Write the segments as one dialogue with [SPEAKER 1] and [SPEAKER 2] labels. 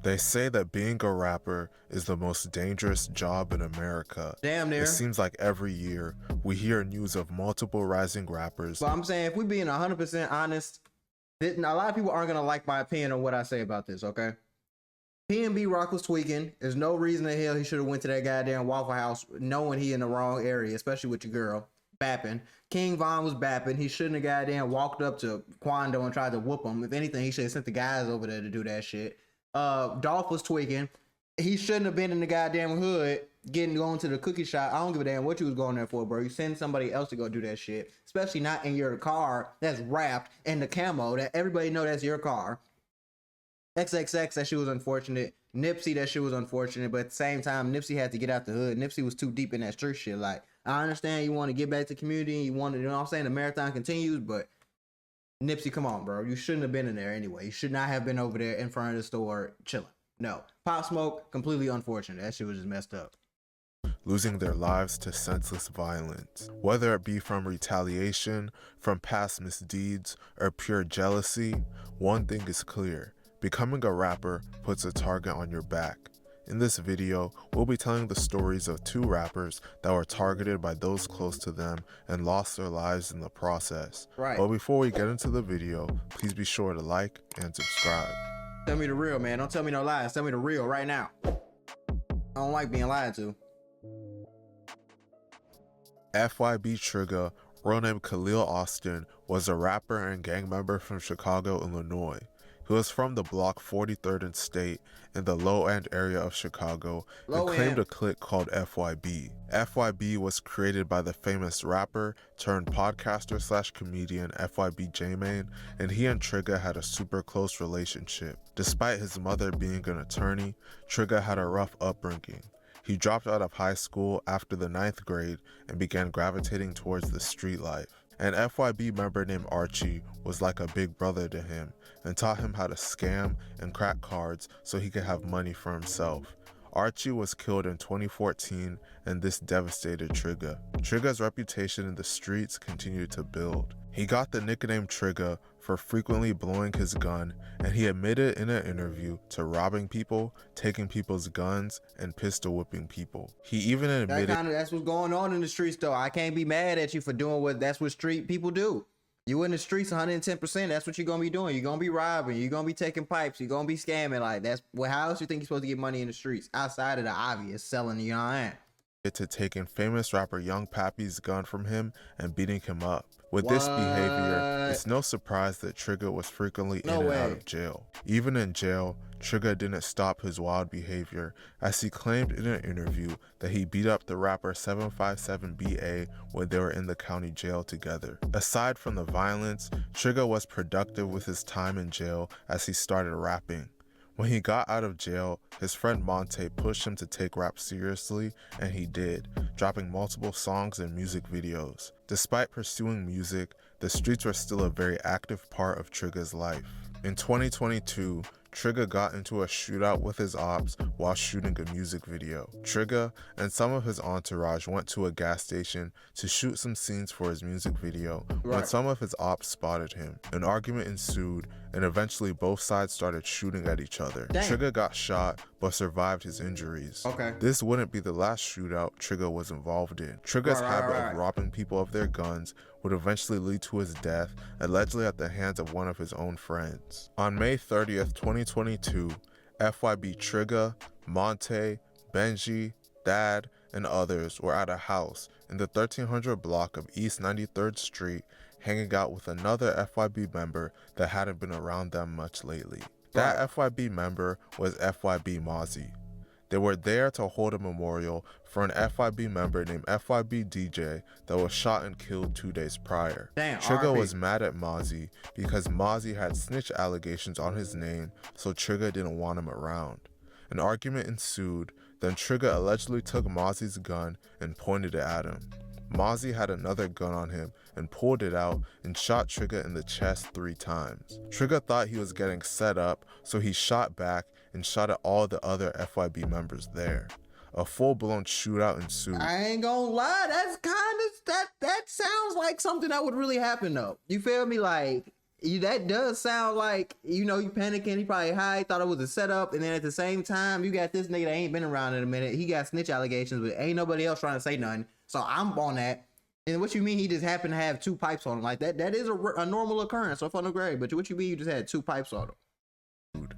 [SPEAKER 1] They say that being a rapper is the most dangerous job in America.
[SPEAKER 2] Damn near.
[SPEAKER 1] It seems like every year we hear news of multiple rising rappers.
[SPEAKER 2] But I'm saying, if we're being 100% honest, a lot of people aren't going to like my opinion on what I say about this, okay? PNB Rock was tweaking. There's no reason in hell he should have went to that goddamn Waffle House knowing he in the wrong area, especially with your girl, bapping. King Von was bapping. He shouldn't have goddamn walked up to Quando and tried to whoop him. If anything, he should have sent the guys over there to do that shit. Dolph was tweaking. He shouldn't have been in the goddamn hood going to the cookie shop. I don't give a damn what you was going there for, bro. You send somebody else to go do that shit, especially not in your car that's wrapped in the camo that everybody know that's your car. XXX, that shit was unfortunate. Nipsey, that shit was unfortunate. But at the same time, Nipsey had to get out the hood. Nipsey was too deep in that street shit. Like, I understand you want to get back to the community. You want to, you know what I'm saying? The marathon continues, but Nipsey, come on, bro. You shouldn't have been in there anyway. You should not have been over there in front of the store chilling. No. Pop Smoke, completely unfortunate. That shit was just messed up.
[SPEAKER 1] Losing their lives to senseless violence. Whether it be from retaliation, from past misdeeds, or pure jealousy, one thing is clear. Becoming a rapper puts a target on your back. In this video, we'll be telling the stories of two rappers that were targeted by those close to them and lost their lives in the process.
[SPEAKER 2] Right.
[SPEAKER 1] But before we get into the video, please be sure to like and subscribe.
[SPEAKER 2] Tell me the real, man. Don't tell me no lies. Tell me the real right now. I don't like being lied to.
[SPEAKER 1] FYB Trigger, real name Khalil Austin, was a rapper and gang member from Chicago, Illinois. He was from the block 43rd and State in the low-end area of Chicago and claimed a clique called FYB. FYB was created by the famous rapper turned podcaster slash comedian FYB J-Mane, and he and Trigger had a super close relationship. Despite his mother being an attorney, Trigger had a rough upbringing. He dropped out of high school after the 9th grade and began gravitating towards the street life. An FYB member named Archie was like a big brother to him and taught him how to scam and crack cards so he could have money for himself. Archie was killed in 2014 and this devastated Trigger. Trigger's reputation in the streets continued to build. He got the nickname Trigger for frequently blowing his gun, and he admitted in an interview to robbing people, taking people's guns, and pistol whipping people. He even admitted
[SPEAKER 2] that's what's going on in the streets though. I can't be mad at you for doing that's what street people do. You in the streets 110%, that's what you're gonna be doing. You're gonna be robbing, you're gonna be taking pipes, you're gonna be scamming. Like, that's how else you think you're supposed to get money in the streets outside of the obvious selling, you know what I mean?
[SPEAKER 1] to taking famous rapper Young Pappy's gun from him and beating him up. With this behavior, it's no surprise that Trigger was frequently in and out of jail. Even in jail, Trigger didn't stop his wild behavior, as he claimed in an interview that he beat up the rapper 757BA when they were in the county jail together. Aside from the violence, Trigger was productive with his time in jail as he started rapping. When he got out of jail, his friend Monte pushed him to take rap seriously, and he did, dropping multiple songs and music videos. Despite pursuing music, the streets were still a very active part of Trigger's life. In 2022, Trigger got into a shootout with his ops while shooting a music video. Trigger and some of his entourage went to a gas station to shoot some scenes for his music video when some of his ops spotted him. An argument ensued, and eventually both sides started shooting at each other. Trigger got shot but survived his injuries. This wouldn't be the last shootout Trigger was involved in. Trigger's habit of robbing people of their guns would eventually lead to his death, allegedly at the hands of one of his own friends. On May 30th, 2022, FYB Trigger, Monte, Benji, Dad, and others were at a house in the 1300 block of East 93rd Street hanging out with another FYB member that hadn't been around them much lately. That FYB member was FYB Mozzie. They were there to hold a memorial for an FYB member named FYB DJ that was shot and killed 2 days prior. Trigger was mad at Mozzie because Mozzie had snitch allegations on his name, so Trigger didn't want him around. An argument ensued, then Trigger allegedly took Mozzie's gun and pointed it at him. Mozzie had another gun on him and pulled it out and shot Trigger in the chest 3 times. Trigger thought he was getting set up, so he shot back and shot at all the other FYB members there. A full-blown shootout ensued. I ain't gonna lie, that's kind of, that sounds like something that would really happen though. You feel me? Like,
[SPEAKER 2] that does sound like, you panicking. He probably high, thought it was a setup, and then at the same time, you got this nigga that ain't been around in a minute. He got snitch allegations, but ain't nobody else trying to say nothing. So I'm on that. And what you mean he just happened to have 2 pipes on him? Like that is a normal occurrence of no grade. But what you mean you just had 2 pipes on him?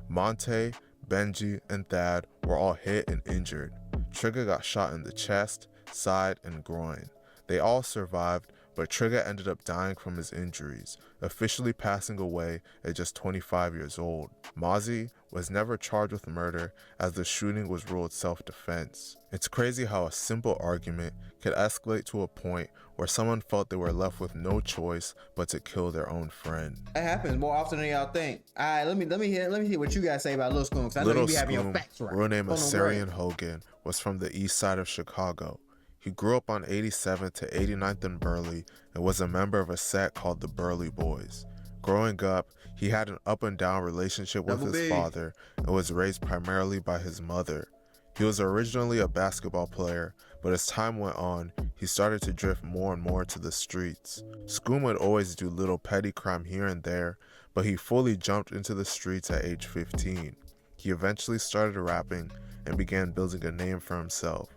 [SPEAKER 1] Monte, Benji, and Thad were all hit and injured. Trigger got shot in the chest, side, and groin. They all survived, but Trigger ended up dying from his injuries, officially passing away at just 25 years old. Mozzie was never charged with murder as the shooting was ruled self-defense. It's crazy how a simple argument could escalate to a point where someone felt they were left with no choice but to kill their own friend.
[SPEAKER 2] That happens more often than y'all think. All right, let me hear what you guys say about Lil Scoom, because I know you be having your facts right.
[SPEAKER 1] Real name Asarian Hogan, was from the east side of Chicago. He grew up on 87th to 89th in Burley and was a member of a set called the Burley Boys. Growing up, he had an up and down relationship with his father and was raised primarily by his mother. He was originally a basketball player, but as time went on, he started to drift more and more to the streets. Scoom would always do little petty crime here and there, but he fully jumped into the streets at age 15. He eventually started rapping and began building a name for himself.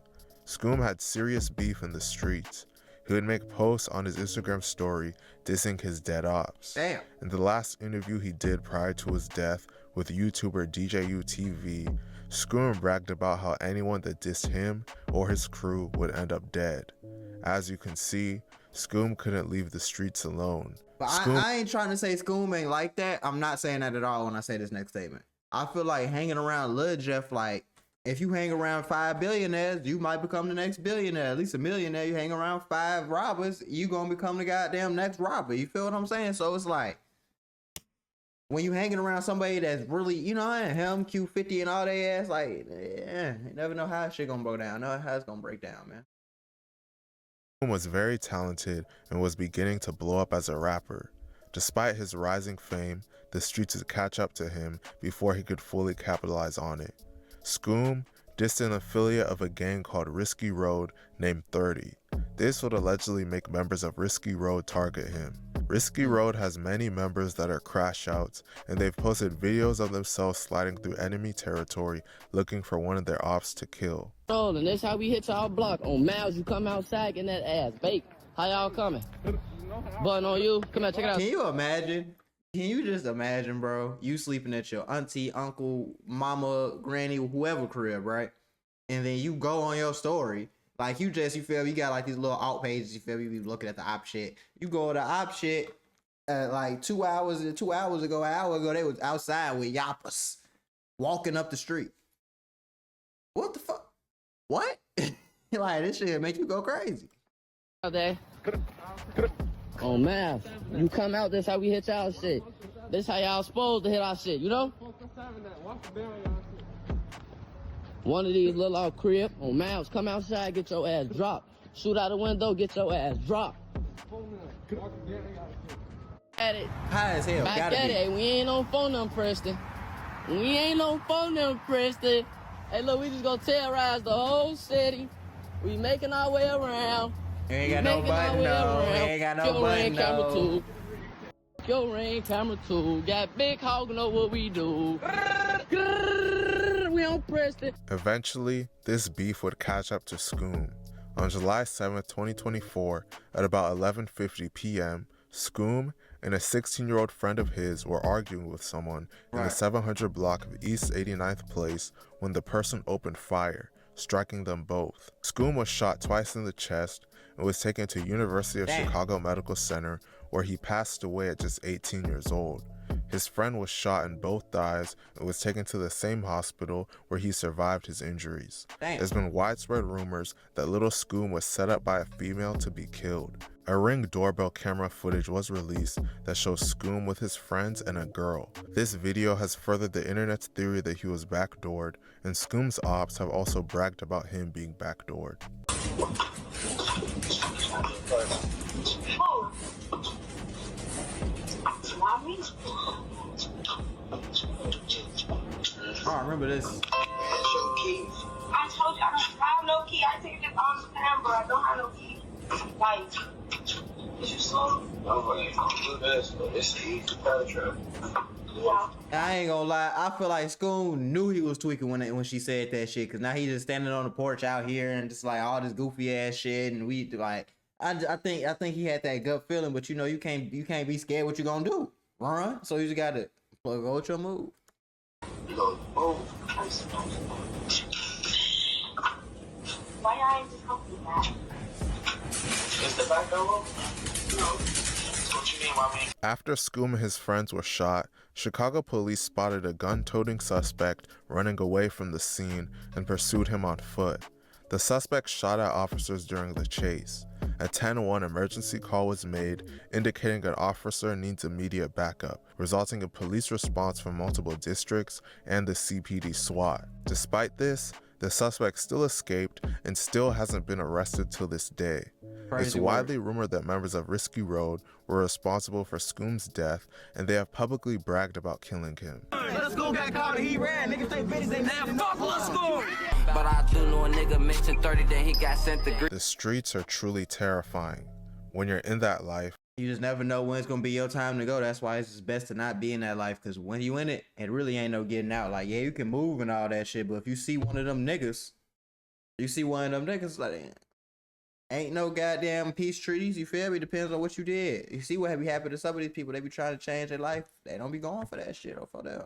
[SPEAKER 1] Scoom had serious beef in the streets. He would make posts on his Instagram story dissing his dead ops.
[SPEAKER 2] Damn.
[SPEAKER 1] In the last interview he did prior to his death with YouTuber DJU TV, Scoom bragged about how anyone that dissed him or his crew would end up dead. As you can see, Scoom couldn't leave the streets alone.
[SPEAKER 2] But I ain't trying to say Scoom ain't like that. I'm not saying that at all when I say this next statement. I feel like hanging around Lil Jeff, like, if you hang around 5 billionaires, you might become the next billionaire, at least a millionaire. You hang around 5 robbers, you gonna become the goddamn next robber. You feel what I'm saying? So it's like, when you hanging around somebody that's really, him, Q50 and all they ass, like, yeah, you never know how shit gonna go down. Know how it's gonna break down, man.
[SPEAKER 1] Was very talented and was beginning to blow up as a rapper. Despite his rising fame, the streets would catch up to him before he could fully capitalize on it. Scoom dissed an affiliate of a gang called Risky Road named 30. This would allegedly make members of Risky Road target him. Risky Road has many members that are crash outs, and they've posted videos of themselves sliding through enemy territory looking for one of their ops to kill.
[SPEAKER 3] And that's how we hit y'all block. On Miles, you come outside getting that ass baked. How y'all coming? Button on you. Come out, check it out.
[SPEAKER 2] Can you imagine? Can you just imagine, bro? You sleeping at your auntie, uncle, mama, granny, whoever crib, right? And then you go on your story. Like you feel you got like these little out pages, you feel me? You be looking at the op shit. You go to the op shit like 2 hours ago, an hour ago, they was outside with yappas walking up the street. What the fuck? What? Like this shit make you go crazy.
[SPEAKER 3] Out there. Oh man, you come out, that's how we hit y'all shit. This how y'all supposed to hit our shit, you know? One of these little old crib, on Miles, come outside, get your ass dropped. Shoot out the window, get your ass dropped. At it.
[SPEAKER 2] High as hell,
[SPEAKER 3] back
[SPEAKER 2] gotta
[SPEAKER 3] at
[SPEAKER 2] be.
[SPEAKER 3] it. We ain't on phone them, Preston. We ain't on phone them, Preston. Hey, look, we just gonna terrorize the whole city. We making our way around.
[SPEAKER 2] You ain't got no button, no. You ain't got no button, no.
[SPEAKER 3] Your rain camera too. Got big hog, know what we do. We on Preston.
[SPEAKER 1] Eventually, this beef would catch up to Scoom. On July 7th, 2024, at about 11:50 p.m., Scoom and a 16-year-old friend of his were arguing with someone in the 700 block of East 89th Place when the person opened fire, striking them both. Scoom was shot twice in the chest and was taken to University of Chicago Medical Center, where he passed away at just 18 years old. His friend was shot in both thighs and was taken to the same hospital where he survived his injuries. There's been widespread rumors that little Scoom was set up by a female to be killed. A Ring doorbell camera footage was released that shows Scoom with his friends and a girl. This video has furthered the internet's theory that he was backdoored, and Scoom's ops have also bragged about him being backdoored.
[SPEAKER 2] Oh, I remember this.
[SPEAKER 4] I told you I don't have no key. I take this all the time, bro. I don't have no key. Like, Is you slow? I'm like, I'm do this, but it's easy to penetrate. Yeah.
[SPEAKER 2] I ain't gonna lie. I feel like Scoom knew he was tweaking when she said that shit. Cause now he's just standing on the porch out here and just like all this goofy ass shit. And we like, I think he had that gut feeling. But you know, you can't be scared. What you gonna do? Run. So you just gotta go with your move.
[SPEAKER 4] You go, oh. Why y'all ain't just come with that? Is the back door? No. What you mean, mommy?
[SPEAKER 1] After Scoom and his friends were shot, Chicago police spotted a gun-toting suspect running away from the scene and pursued him on foot. The suspect shot at officers during the chase. A 10-1 emergency call was made, indicating an officer needs immediate backup, resulting in police response from multiple districts and the CPD SWAT. Despite this, the suspect still escaped and still hasn't been arrested till this day. It's widely rumored that members of Risky Road were responsible for Scoom's death, and they have publicly bragged about killing him.
[SPEAKER 5] Let's go, got caught and he ran. Niggas say bitches ain't now. Fuck, let's go.
[SPEAKER 6] But I do know a nigga mentioned 30, then he got sent to
[SPEAKER 1] The streets are truly terrifying. When you're in that life,
[SPEAKER 2] You just never know when it's gonna be your time to go. That's why it's just best to not be in that life. Cause when you in it, it really ain't no getting out. Like, yeah, you can move and all that shit, but if you see one of them niggas, like, ain't no goddamn peace treaties. You feel me? Depends on what you did. You see what have happened to some of these people? They be trying to change their life. They don't be going for that shit or for them.